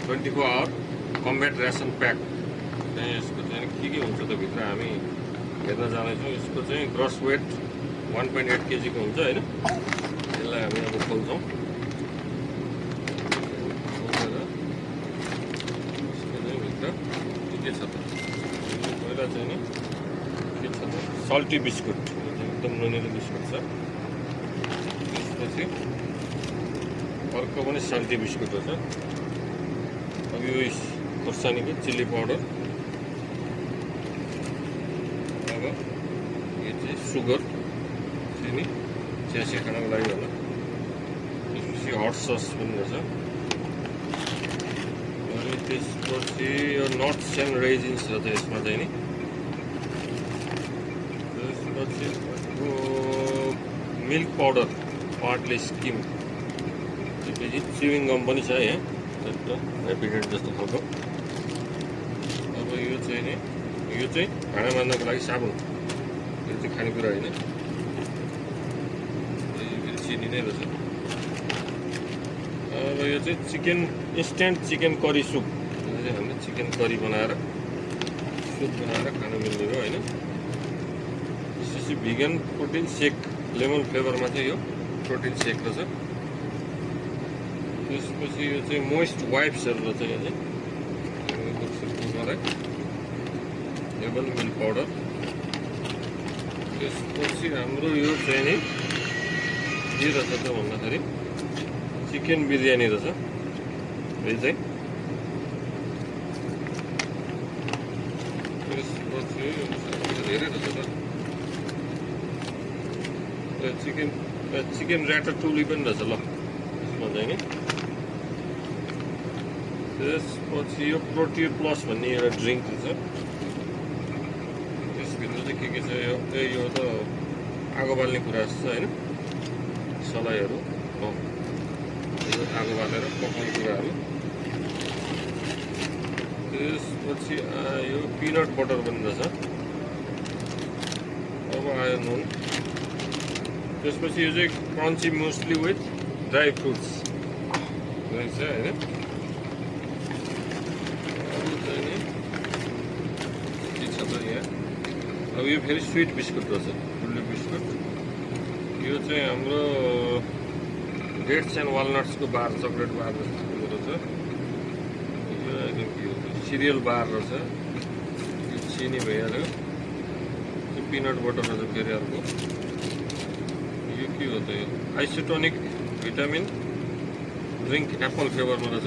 24 our combat ration pack चाहिँ यसको चाहिँ के हुन्छ त भित्र हामी हेर्न जाँदैछौँ। यसको चाहिँ ग्रस वेट 1.8 kg को हुन्छ होइन। यसलाई हामी अब खोल्छौँ। खोलेर यसको चाहिँ भित्र के छ त पहिला चाहिँ नि के छ त सल्टी बिस्कुट, एकदम नुनिलो बिस्कुट छ। त्यसपछि अर्को पनि सल्टी बिस्कुट हो छ। अब यो खोर्सानीको चिल्ली पाउडर, अब यो चाहिँ सुगर चिनी चिया खानको लागि होला। त्यसपछि हट सस पनि रहेछ। अनि त्यसपछि यो नट्स एन्ड रेजिन्स रहेछ यसमा चाहिँ नि। त्यसपछि मिल्क पाउडर पार्टले स्किम, त्यसपछि च्युइङ गम पनि छ यहाँ ह्याप्पीडेन्ट जस्तो खालको। अब यो चाहिँ नि यो चाहिँ भाँडा मान्नको लागि साबुन, यो चाहिँ खानेकुरा होइन। चिनी नै रहेछ। अब यो चाहिँ chicken instant chicken curry soup, यो चाहिँ हामीले चिकन करी बनाएर सुप बनाएर खान मिल्ने हो होइन। त्यसपछि भिगन प्रोटिन सेक, लेमन फ्लेभरमा चाहिँ यो प्रोटिन सेक रहेछ। त्यसपछि यो चाहिँ मोइस्ट वाइप्सहरू रहेछ। यो चाहिँ हेर्बल मिल्क पाउडर। त्यसपछि हाम्रो यो चाहिँ नि के रहेछ त भन्दाखेरि चिकन बिरयानी रहेछ। यो चाहिँ त्यसपछि धेरै रहेछ त चिकन ऱ्याटाटुली पनि रहेछ ल यसमा चाहिँ नि। त्यसपछि यो प्रोटिन प्लस भन्ने एउटा ड्रिङ्क रहेछ। त्यसभित्र चाहिँ के छ यो त आगो बाल्ने कुरा जस्तो छ होइन, सलाइहरू हो यो आगो बालेर पकाउने कुराहरू। त्यसपछि यो पिनट बटर पनि रहेछ। अब आयो नुन। त्यसपछि यो चाहिँ crunchy muesli with dry fruits रहेछ होइन। अब यो फेरि स्विट बिस्कुट रहेछ, फुल्ली बिस्कुट। यो चाहिँ हाम्रो dates and वालनट्सको bar, chocolate bar जस्तो रहेछ। यो आई थिङ्क यो सिरियल बार रहेछ। यो चिनी भइहाल्यो। यो पिनट बटर रहेछ फेरि अर्को। यो के हो त यो आइसोटोनिक भिटामिन ड्रिङ्क एप्पल फ्लेभरमा रहेछ।